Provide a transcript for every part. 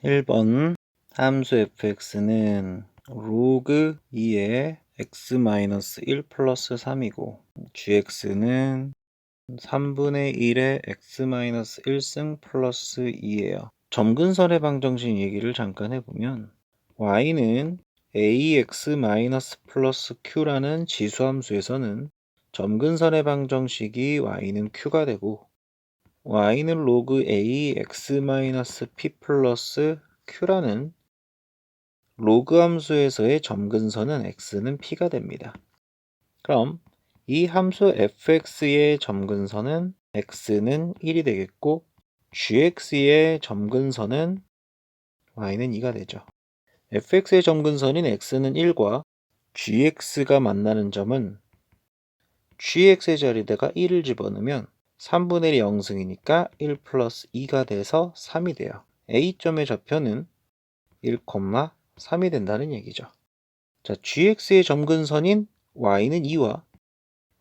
1번 함수 fx는 로그 2의 x-1 플러스 3이고 gx는 3분의 1의 x-1승 플러스 2예요. 점근선의 방정식 얘기를 잠깐 해보면 y는 ax 플러스 q라는 지수함수에서는 점근선의 방정식이 y는 q가 되고 y는 로그 a x-p 플러스 q라는 로그 함수에서의 점근선은 x는 p가 됩니다. 그럼 이 함수 fx의 점근선은 x는 1이 되겠고 gx의 점근선은 y는 2가 되죠. fx의 점근선인 x는 1과 gx가 만나는 점은 gx의 자리에다가 1을 집어넣으면 3분의 1이 0승이니까 1 플러스 2가 돼서 3이 돼요. A점의 좌표는 1, 3이 된다는 얘기죠. 자, gx의 점근선인 y는 2와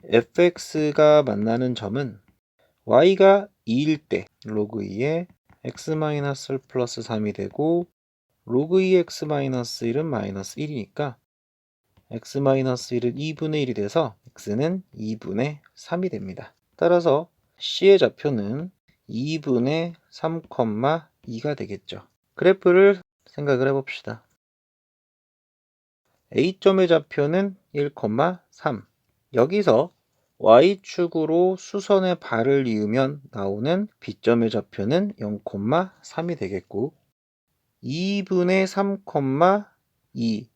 fx가 만나는 점은 y가 2일 때 로그 2의 x-1 플러스 3이 되고 로그 2의 x-1은 마이너스 1이니까 x-1은 2분의 1이 돼서 x는 2분의 3이 됩니다. 따라서 C의 좌표는 2분의 3,2가 되겠죠. 그래프를 생각을 해봅시다. A점의 좌표는 1, 3. 여기서 Y축으로 수선의 발을 이으면 나오는 B점의 좌표는 0, 3이 되겠고 2분의 3,2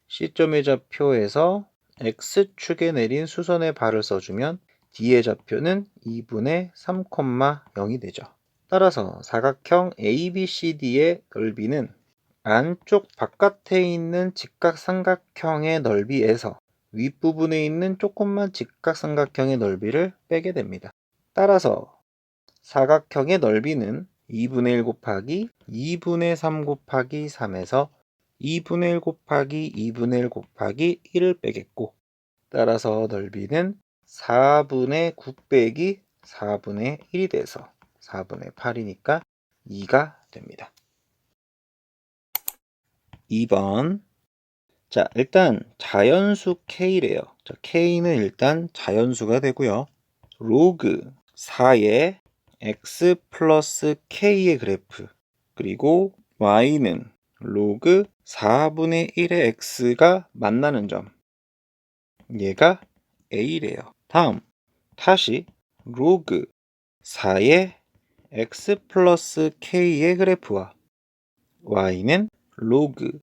C점의 좌표에서 X축에 내린 수선의 발을 써주면 D의 좌표는 2분의 3,0이 되죠. 따라서 사각형 ABCD의 넓이는 안쪽 바깥에 있는 직각삼각형의 넓이에서 윗부분에 있는 조금만 직각삼각형의 넓이를 빼게 됩니다. 따라서 사각형의 넓이는 2분의 1 곱하기 2분의 3 곱하기 3에서 2분의 1 곱하기 2분의 1 곱하기 1을 빼겠고 따라서 넓이는 4분의 9 빼기 4분의 1이 돼서 4분의 8이니까 2가 됩니다. 2번 자, 일단 자연수 K래요. 자, K는 일단 자연수가 되고요. 로그 4의 X 플러스 K의 그래프 그리고 Y는 로그 4분의 1의 X가 만나는 점 얘가 A래요. 다음 다시 로그 4의 X 플러스 K의 그래프와 Y는 로그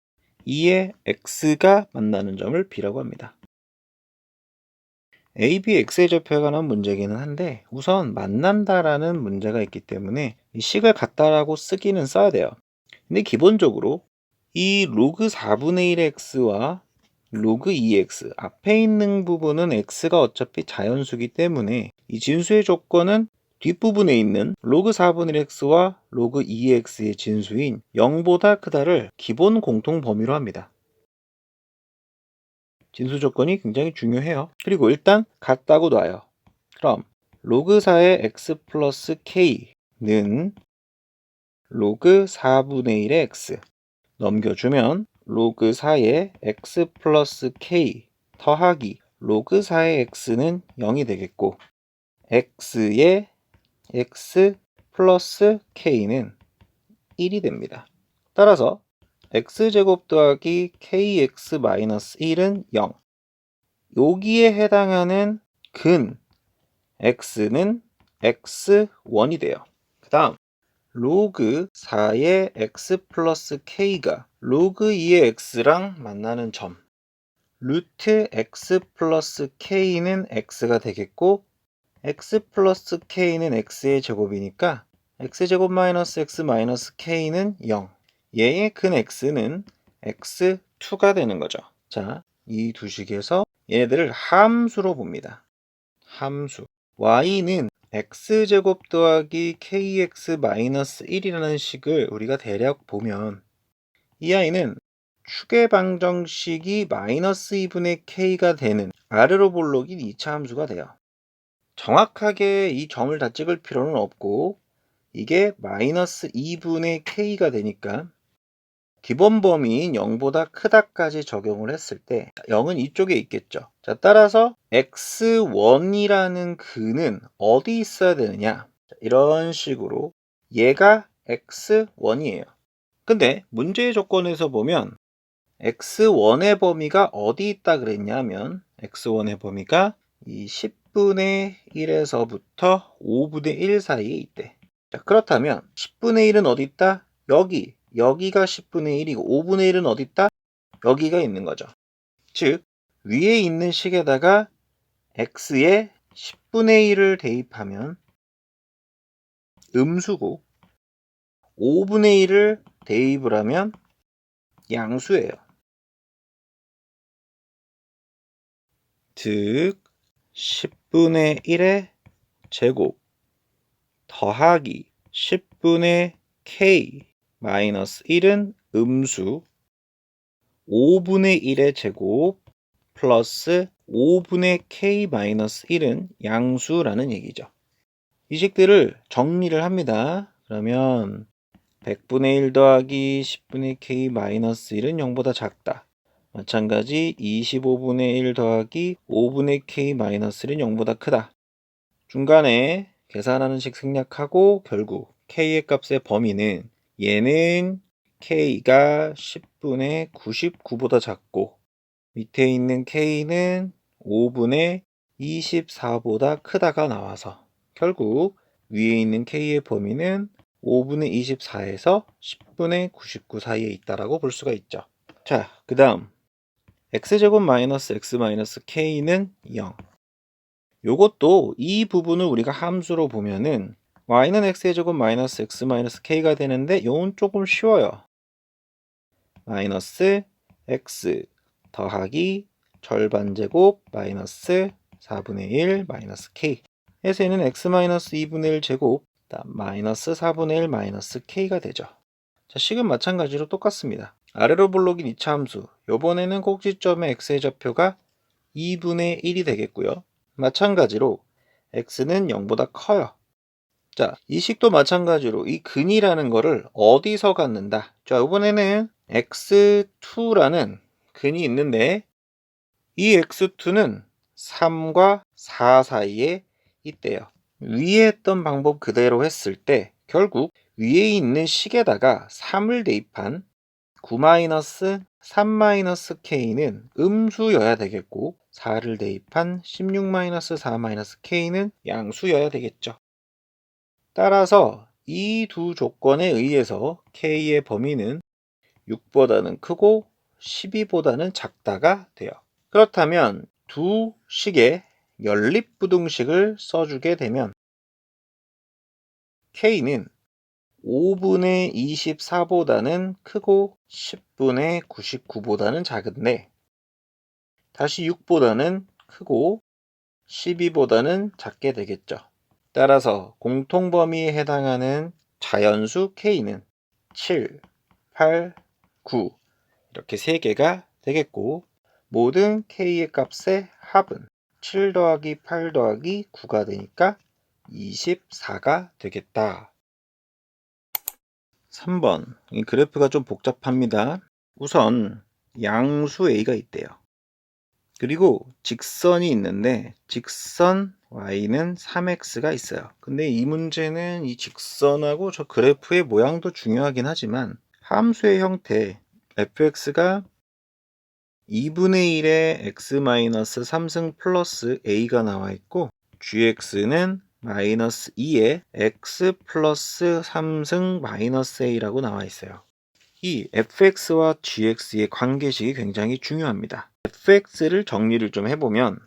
2의 X가 만나는 점을 B라고 합니다. A, B, X의 좌표에 관한 문제기는 한데 우선 만난다라는 문제가 있기 때문에 이 식을 같다라고 쓰기는 써야 돼요. 근데 기본적으로 이 로그 4분의 1 X와 로그 2X 앞에 있는 부분은 X가 어차피 자연수기 때문에 이 진수의 조건은 뒷부분에 있는 로그 4분의 1 X와 로그 2X의 진수인 0보다 크다를 기본 공통 범위로 합니다. 진수 조건이 굉장히 중요해요. 그리고 일단 같다고 놔요. 그럼 로그 4의 x 플러스 k는 로그 4분의 1의 x 넘겨주면 로그 4의 x 플러스 k 더하기 로그 4의 x는 0이 되겠고 x의 x 플러스 k는 1이 됩니다. 따라서 x제곱 더하기 kx 마이너스 1은 0. 여기에 해당하는 근 x는 x1이 돼요. 그 다음 로그 4의 x 플러스 k가 로그 2의 x랑 만나는 점 루트 x 플러스 k는 x가 되겠고 x 플러스 k는 x의 제곱이니까 x제곱 마이너스 x 마이너스 k는 0. 얘의 근 x는 x2가 되는 거죠. 자, 이 두 식에서 얘네들을 함수로 봅니다. 함수 y는 x제곱 더하기 kx 마이너스 1이라는 식을 우리가 대략 보면 이 아이는 축의 방정식이 마이너스 2분의 k가 되는 아래로 볼록인 2차 함수가 돼요. 정확하게 이 점을 다 찍을 필요는 없고 이게 마이너스 2분의 k가 되니까 기본 범위인 0보다 크다까지 적용을 했을 때 0은 이쪽에 있겠죠. 자, 따라서 x1이라는 근은 어디 있어야 되느냐? 이런 식으로 얘가 x1이에요. 근데 문제의 조건에서 보면 x1의 범위가 어디 있다 그랬냐면 x1의 범위가 이 10분의 1에서부터 5분의 1 사이에 있대. 자, 그렇다면 10분의 1은 어디 있다? 여기가 10분의 1이고 5분의 1은 어디 있다? 여기가 있는 거죠. 즉 위에 있는 식에다가 x에 10분의 1을 대입하면 음수고 5분의 1을 대입을 하면 양수예요. 즉 10분의 1의 제곱 더하기 10분의 k 마이너스 1은 음수, 5분의 1의 제곱 플러스 5분의 k 마이너스 1은 양수라는 얘기죠. 이 식들을 정리를 합니다. 그러면 100분의 1 더하기 10분의 k 마이너스 1은 0보다 작다. 마찬가지 25분의 1 더하기 5분의 k 마이너스 1은 0보다 크다. 중간에 계산하는 식 생략하고 결국 k의 값의 범위는 얘는 k가 10분의 99보다 작고 밑에 있는 k는 5분의 24보다 크다가 나와서 결국 위에 있는 k의 범위는 5분의 24에서 10분의 99 사이에 있다라고 볼 수가 있죠. 자, 그 다음 x제곱 마이너스 x 마이너스 k는 0. 요것도 이 부분을 우리가 함수로 보면은 y는 x의 제곱 마이너스 x 마이너스 k가 되는데 요건 조금 쉬워요. 마이너스 x 더하기 절반제곱 마이너스 4분의 1 마이너스 k 해서 얘는 x 마이너스 2분의 1 제곱 마이너스 4분의 1 마이너스 k가 되죠. 자, 식은 마찬가지로 똑같습니다. 아래로 볼록인 2차 함수 요번에는 꼭지점의 x의 좌표가 2분의 1이 되겠고요. 마찬가지로 x는 0보다 커요. 자, 이 식도 마찬가지로 이 근이라는 거를 어디서 갖는다? 자, 이번에는 x2라는 근이 있는데 이 x2는 3과 4 사이에 있대요. 위에 했던 방법 그대로 했을 때 결국 위에 있는 식에다가 3을 대입한 9-3-k는 음수여야 되겠고 4를 대입한 16-4-k는 양수여야 되겠죠. 따라서 이 두 조건에 의해서 k의 범위는 6보다는 크고 12보다는 작다가 돼요. 그렇다면 두 식의 연립부등식을 써주게 되면 k는 5분의 24보다는 크고 10분의 99보다는 작은데 다시 6보다는 크고 12보다는 작게 되겠죠. 따라서 공통범위에 해당하는 자연수 k는 7, 8, 9 이렇게 3개가 되겠고 모든 k의 값의 합은 7 더하기 8 더하기 9가 되니까 24가 되겠다. 3번 이 그래프가 좀 복잡합니다. 우선 양수 a가 있대요. 그리고 직선이 있는데 직선 y는 3x가 있어요. 근데 이 문제는 이 직선하고 저 그래프의 모양도 중요하긴 하지만 함수의 형태 fx가 2분의 1의 x-3승 플러스 a가 나와 있고 gx는 마이너스 2의 x 플러스 3승 마이너스 a라고 나와 있어요. 이 fx와 gx의 관계식이 굉장히 중요합니다. fx를 정리를 좀 해보면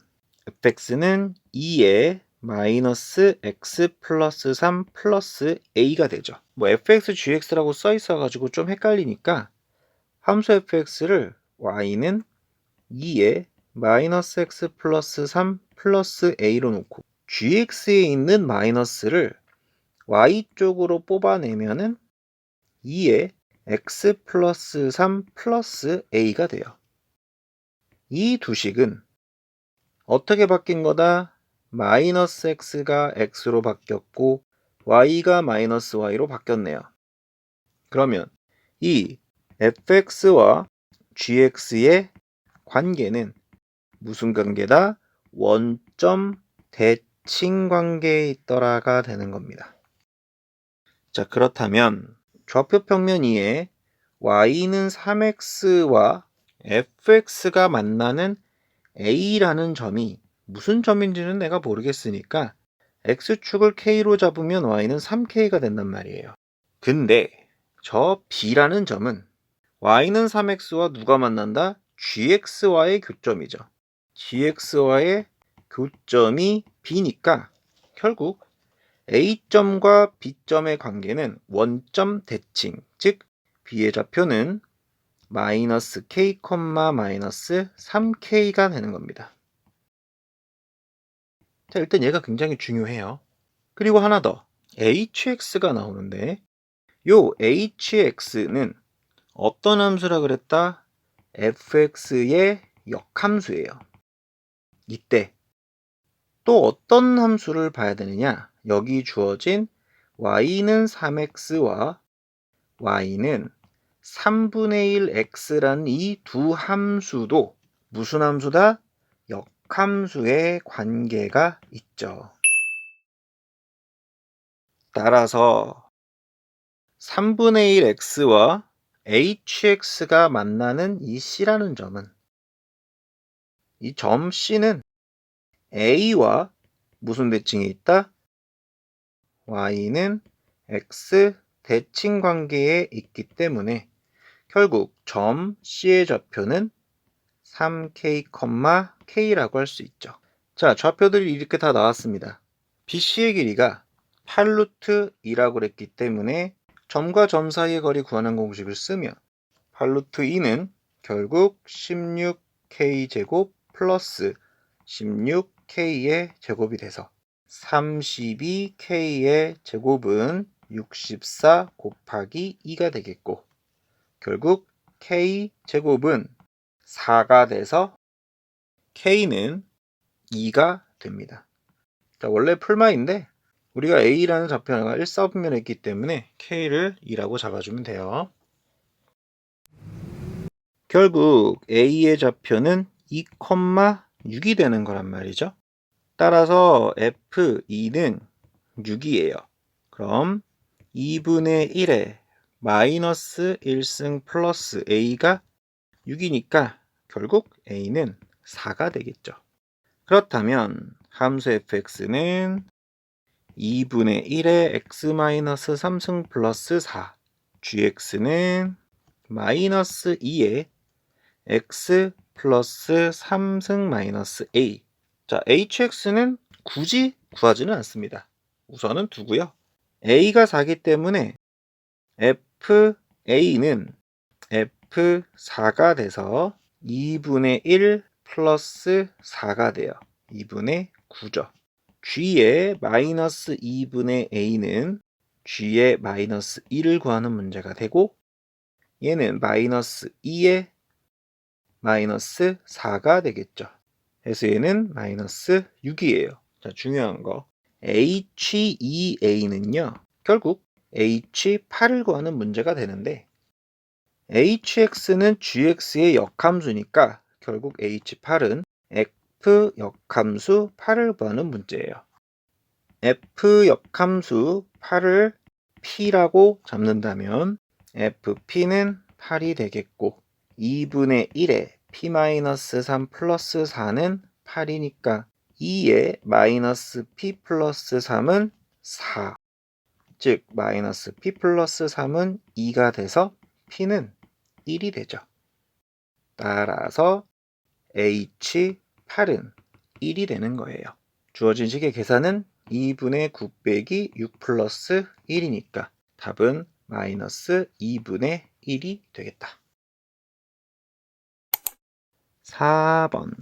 fx는 2의 마이너스 x 플러스 3 플러스 a가 되죠. 뭐 fx, gx라고 써 있어가지고 좀 헷갈리니까 함수 fx를 y는 2의 마이너스 x 플러스 3 플러스 a로 놓고 gx에 있는 마이너스를 y쪽으로 뽑아내면은 2의 x 플러스 3 플러스 a가 돼요. 이 두 식은 어떻게 바뀐 거다? 마이너스 x가 x로 바뀌었고 y가 마이너스 y로 바뀌었네요. 그러면 이 fx와 gx의 관계는 무슨 관계다? 원점 대칭 관계에 있더라가 되는 겁니다. 자, 그렇다면 좌표 평면 2에 y는 3x와 fx가 만나는 a라는 점이 무슨 점인지는 내가 모르겠으니까 x축을 k로 잡으면 y는 3k가 된단 말이에요. 근데 저 b라는 점은 y는 3x와 누가 만난다? gx와의 교점이죠. gx와의 교점이 b니까 결국 a점과 b점의 관계는 원점 대칭, 즉 b의 좌표는 마이너스 k, 마이너스 3k가 되는 겁니다. 자, 일단 얘가 굉장히 중요해요. 그리고 하나 더, hx가 나오는데 요 hx는 어떤 함수라 그랬다? fx의 역함수예요. 이때 또 어떤 함수를 봐야 되느냐? 여기 주어진 y는 3x와 y는 3분의 1 x라는 이 두 함수도 무슨 함수다? 역함수의 관계가 있죠. 따라서 3분의 1 x와 hx가 만나는 이 c라는 점은 이 점 c는 a와 무슨 대칭에 있다? y는 x 대칭 관계에 있기 때문에 결국 점 C의 좌표는 3k, k라고 할 수 있죠. 자, 좌표들이 이렇게 다 나왔습니다. BC의 길이가 8루트 2라고 그랬기 때문에 점과 점 사이의 거리 구하는 공식을 쓰면 8루트 2는 결국 16k 제곱 플러스 16k의 제곱이 돼서 32k의 제곱은 64 곱하기 2가 되겠고 결국 k제곱은 4가 돼서 k는 2가 됩니다. 자, 원래 풀마인데 우리가 a라는 좌표가 1사분면에 있기 때문에 k를 2라고 잡아주면 돼요. 결국 a의 좌표는 2,6이 되는 거란 말이죠. 따라서 f2는 6이에요. 그럼 2분의 1에 마이너스 1승 플러스 a가 6이니까 결국 a는 4가 되겠죠. 그렇다면 함수 fx는 2분의 1에 x-3승 플러스 4 gx는 마이너스 2에 x 플러스 3승 마이너스 a. 자, hx는 굳이 구하지는 않습니다. 우선은 두고요. a가 4기 때문에 fa는 f4가 돼서 2분의 1 플러스 4가 돼요. 2분의 9죠. g의 마이너스 2분의 a는 g의 마이너스 1을 구하는 문제가 되고 얘는 마이너스 2의 마이너스 4가 되겠죠. 그래서 얘는 마이너스 6이에요. 자, 중요한 거 h2a는요 결국 h8을 구하는 문제가 되는데 hx는 gx의 역함수니까 결국 h8은 f 역함수 8을 구하는 문제예요. f 역함수 8을 p라고 잡는다면 fp는 8이 되겠고 2분의 1에 p-3 플러스 4는 8이니까 2에 마이너스 p 플러스 3은 4. 즉 마이너스 p 플러스 3은 2가 돼서 p는 1이 되죠. 따라서 h8은 1이 되는 거예요. 주어진 식의 계산은 2분의 9 빼기 6 플러스 1이니까 답은 마이너스 2분의 1이 되겠다. 4번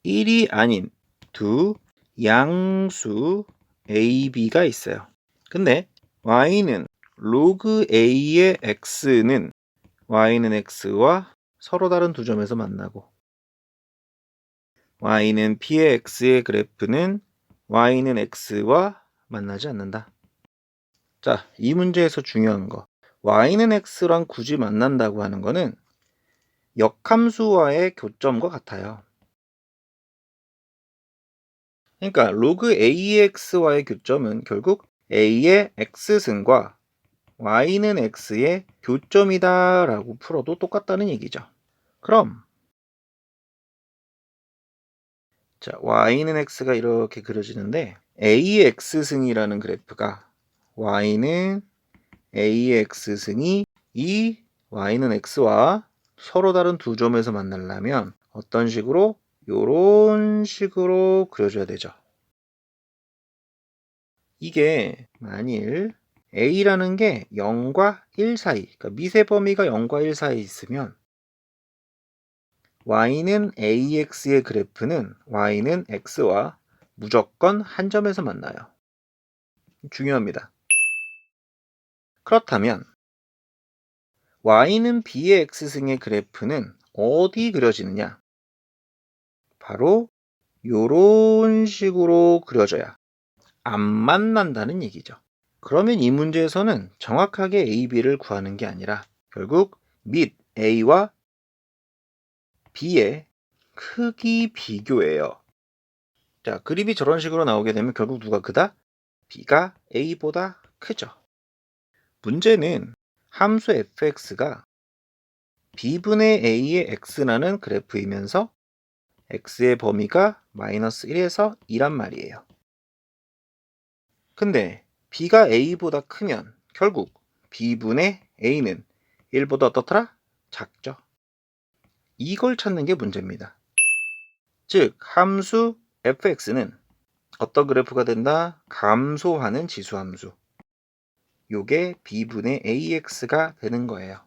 1이 아닌 두 양수 a, b가 있어요. 근데 y는 로그 a의 x는 y는 x와 서로 다른 두 점에서 만나고 y는 p의 x의 그래프는 y는 x와 만나지 않는다. 자, 이 문제에서 중요한 거 y는 x랑 굳이 만난다고 하는 거는 역함수와의 교점과 같아요. 그러니까 로그 AX와의 교점은 결국 A의 X승과 Y는 X의 교점이다 라고 풀어도 똑같다는 얘기죠. 그럼 자, Y는 X가 이렇게 그려지는데 A의 X승이라는 그래프가 Y는 A의 X승이 이 Y는 X와 서로 다른 두 점에서 만나려면 어떤 식으로? 요런 식으로 그려줘야 되죠. 이게 만일 A라는 게 0과 1 사이, 그러니까 미세 범위가 0과 1 사이에 있으면 Y는 AX의 그래프는 Y는 X와 무조건 한 점에서 만나요. 중요합니다. 그렇다면 Y는 B의 X승의 그래프는 어디 그려지느냐? 바로 요런 식으로 그려져야 안 만난다는 얘기죠. 그러면 이 문제에서는 정확하게 A, B를 구하는 게 아니라 결국 및 A와 B의 크기 비교예요. 자, 그림이 저런 식으로 나오게 되면 결국 누가 크다? B가 A보다 크죠. 문제는 함수 fx가 B분의 A의 x라는 그래프이면서 x의 범위가 마이너스 1에서 2란 말이에요. 근데 B가 A보다 크면 결국 B분의 A는 1보다 어떻더라? 작죠. 이걸 찾는 게 문제입니다. 즉 함수 fx는 어떤 그래프가 된다? 감소하는 지수함수. 요게 B분의 AX가 되는 거예요.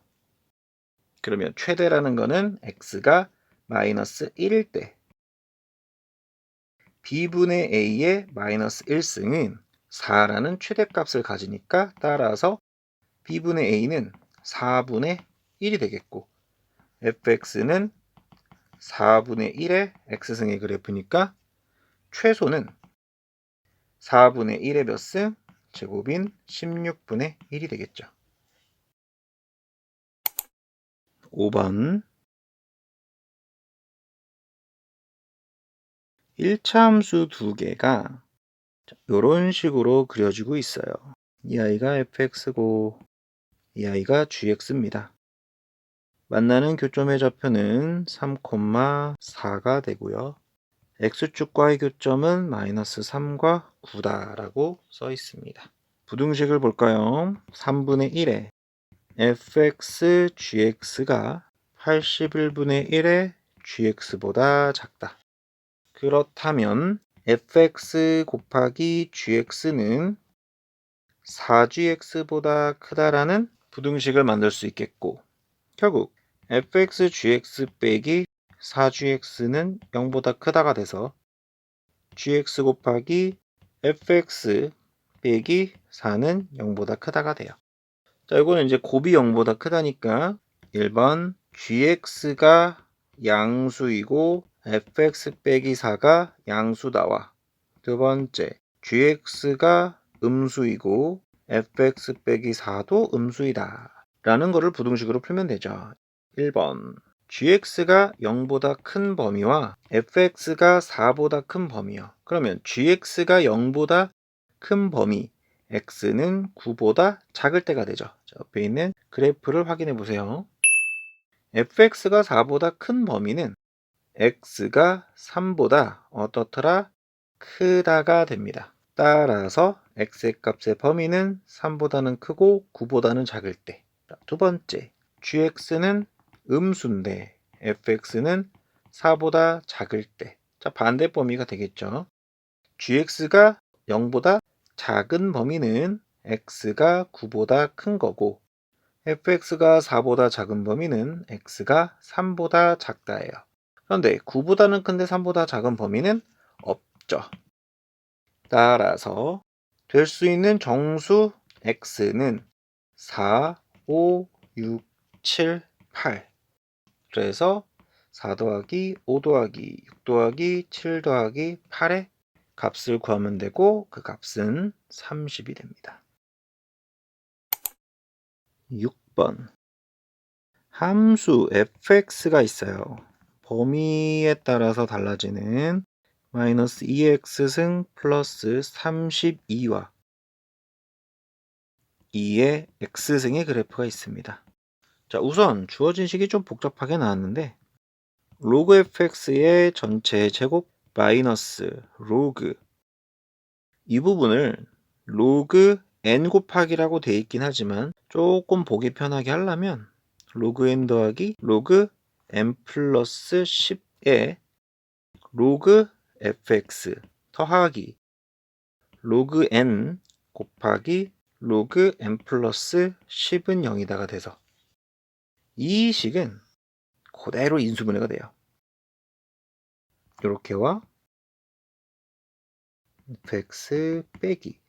그러면 최대라는 거는 X가 마이너스 1일 때 B분의 A의 마이너스 1승은 4라는 최대값을 가지니까 따라서 B분의 A는 4분의 1이 되겠고 fx는 4분의 1의 x승의 그래프니까 최소는 4분의 1의 몇 승? 제곱인 16분의 1이 되겠죠. 5번 1차 함수 두 개가 이런 식으로 그려지고 있어요. 이 아이가 fx고 이 아이가 gx입니다. 만나는 교점의 좌표는 3,4가 되고요. x축과의 교점은 마이너스 3과 9다라고 써 있습니다. 부등식을 볼까요? 3분의 1에 fx gx가 81분의 1의 gx보다 작다. 그렇다면 fx 곱하기 gx는 4gx보다 크다라는 부등식을 만들 수 있겠고 결국 fx gx 빼기 4gx는 0보다 크다가 돼서 gx 곱하기 fx 빼기 4는 0보다 크다가 돼요. 자, 이거는 이제 곱이 0보다 크다니까 1번 gx가 양수이고 fx 빼기 4가 양수다와 두 번째 gx가 음수이고 fx 빼기 4도 음수이다 라는 거를 부등식으로 풀면 되죠. 1번 gx가 0보다 큰 범위와 fx가 4보다 큰 범위요. 그러면 gx가 0보다 큰 범위 x는 9보다 작을 때가 되죠. 자, 옆에 있는 그래프를 확인해 보세요. fx가 4보다 큰 범위는 x가 3보다 어떻더라? 크다가 됩니다. 따라서 x의 값의 범위는 3보다는 크고 9보다는 작을 때. 두 번째, gx는 음수인데 fx는 4보다 작을 때. 자, 반대 범위가 되겠죠. gx가 0보다 작은 범위는 x가 9보다 큰 거고 fx가 4보다 작은 범위는 x가 3보다 작다예요. 그런데 9보다는 큰데 3보다 작은 범위는 없죠. 따라서 될 수 있는 정수 x는 4, 5, 6, 7, 8. 그래서 4 더하기 5 더하기 6 더하기 7 더하기 8의 값을 구하면 되고 그 값은 30이 됩니다. 6번. 함수 fx가 있어요. 범위에 따라서 달라지는 마이너스 2x승 플러스 32와 2의 x승의 그래프가 있습니다. 자, 우선 주어진 식이 좀 복잡하게 나왔는데 로그 fx의 전체 제곱 마이너스 로그 이 부분을 로그 n 곱하기라고 돼 있긴 하지만 조금 보기 편하게 하려면 로그 n 더하기 로그 n 플러스 10에 로그 fx 더하기 로그 n 곱하기 로그 n 플러스 10은 0이다가 돼서 이 식은 그대로 인수분해가 돼요. 이렇게와 fx 빼기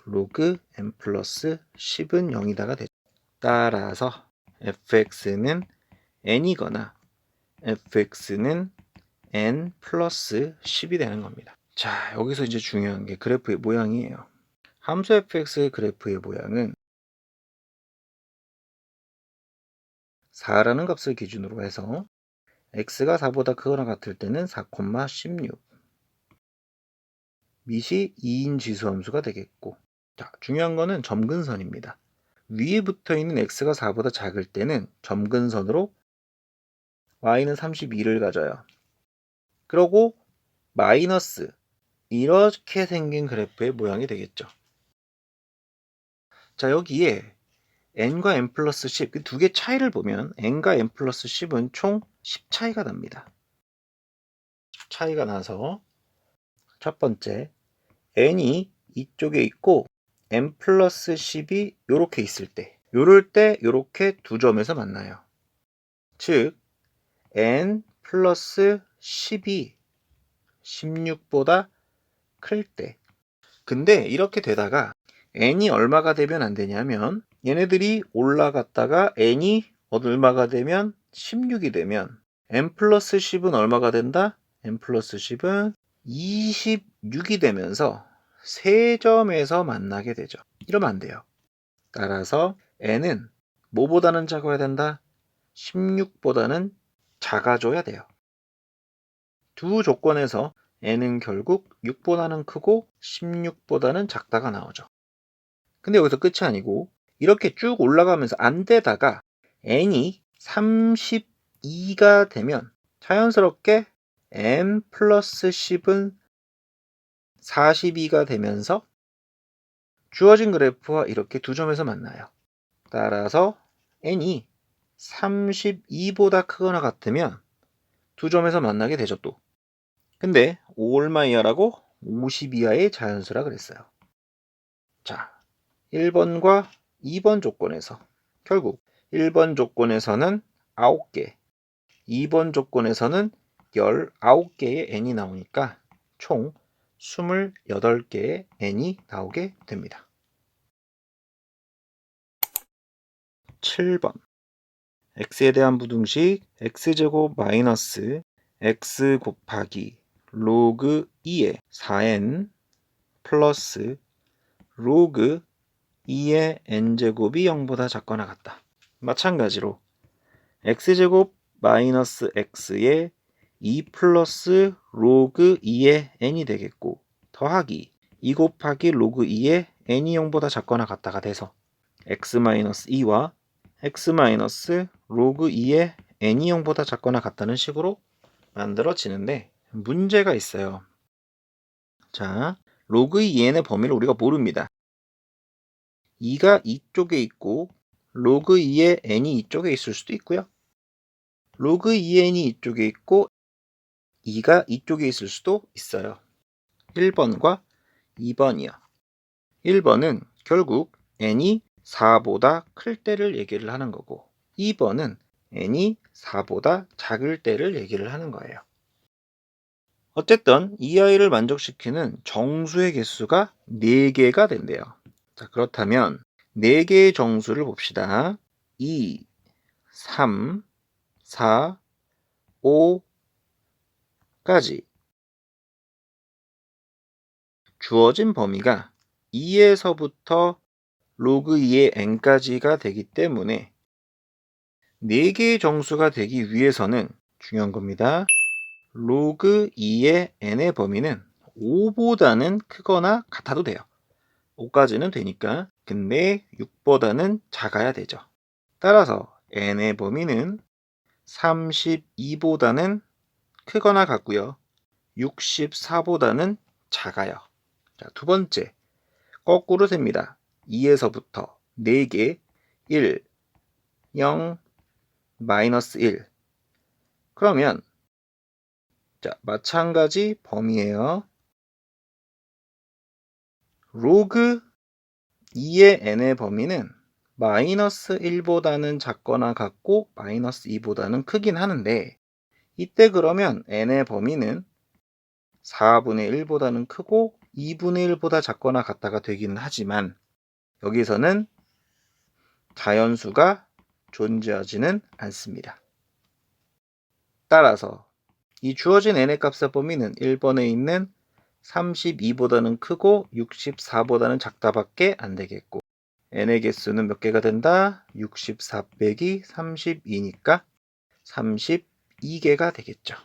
로그 n 플러스 10은 0이다가 되죠. 따라서 fx는 n이거나 fx는 n 플러스 10이 되는 겁니다. 자, 여기서 이제 중요한 게 그래프의 모양이에요. 함수 fx의 그래프의 모양은 4라는 값을 기준으로 해서 x가 4보다 크거나 같을 때는 4,16 밑이 2인 지수함수가 되겠고, 자, 중요한 거는 점근선입니다. 위에 붙어 있는 x가 4보다 작을 때는 점근선으로 y는 32를 가져요. 그러고 마이너스 이렇게 생긴 그래프의 모양이 되겠죠. 자, 여기에 n과 n 플러스 10, 그 두 개 차이를 보면 n과 n 플러스 10은 총 10 차이가 납니다. 차이가 나서 첫 번째 n이 이쪽에 있고 n 플러스 10이 이렇게 있을 때, 요럴 때 이렇게 두 점에서 만나요. 즉 n 플러스 10이 16보다 클 때. 근데 이렇게 되다가 n이 얼마가 되면 안 되냐면 얘네들이 올라갔다가 n이 얼마가 되면 16이 되면 n 플러스 10은 얼마가 된다? n 플러스 10은 26이 되면서 세 점에서 만나게 되죠. 이러면 안 돼요. 따라서 n은 뭐보다는 작아야 된다? 16보다는 작아져야 돼요. 두 조건에서 n은 결국 6보다는 크고 16보다는 작다가 나오죠. 근데 여기서 끝이 아니고 이렇게 쭉 올라가면서 안 되다가 n이 32가 되면 자연스럽게 n 플러스 10은 42가 되면서 주어진 그래프와 이렇게 두 점에서 만나요. 따라서 n이 32보다 크거나 같으면 두 점에서 만나게 되죠 또. 근데 5 얼마 이하라고? 50 이하의 자연수라 그랬어요. 자, 1번과 2번 조건에서 결국 1번 조건에서는 9개, 2번 조건에서는 19개의 n이 나오니까 총 28개의 n이 나오게 됩니다. 7번 x에 대한 부등식 x제곱 마이너스 x 곱하기 로그 2의 4n 플러스 로그 2의 n제곱이 0보다 작거나 같다. 마찬가지로 x제곱 마이너스 x의 2 플러스 로그 2의 n이 되겠고 더하기 2 곱하기 로그 2의 n이 0보다 작거나 같다가 돼서 x 마이너스 2와 x 마이너스 로그 2의 n이 0보다 작거나 같다는 식으로 만들어지는데 문제가 있어요. 자, 로그 2n의 범위를 우리가 모릅니다. 2가 이쪽에 있고 로그 2의 n이 이쪽에 있을 수도 있고요. 로그 2n이 이쪽에 있고 2가 이쪽에 있을 수도 있어요. 1번과 2번이요. 1번은 결국 n이 4보다 클 때를 얘기를 하는 거고 2번은 n이 4보다 작을 때를 얘기를 하는 거예요. 어쨌든 이 아이를 만족시키는 정수의 개수가 4개가 된대요. 자, 그렇다면 4개의 정수를 봅시다. 2, 3, 4, 5까지 주어진 범위가 2에서부터 로그 2의 n까지가 되기 때문에 4개의 정수가 되기 위해서는 중요한 겁니다. 로그 2의 n의 범위는 5보다는 크거나 같아도 돼요. 5까지는 되니까. 근데 6보다는 작아야 되죠. 따라서 n의 범위는 32보다는 크거나 같고요. 64보다는 작아요. 자, 두 번째, 거꾸로 셉니다. 2에서부터 4개, 1, 0, 마이너스 1. 그러면 자, 마찬가지 범위예요. 로그 2의 n의 범위는 마이너스 1보다는 작거나 같고 마이너스 2보다는 크긴 하는데, 이때 그러면 n의 범위는 4분의 1보다는 크고 2분의 1보다 작거나 같다가 되기는 하지만 여기서는 자연수가 존재하지는 않습니다. 따라서 이 주어진 n의 값의 범위는 1번에 있는 32보다는 크고 64보다는 작다밖에 안 되겠고, n의 개수는 몇 개가 된다? 64 빼기 32니까 32개가 되겠죠.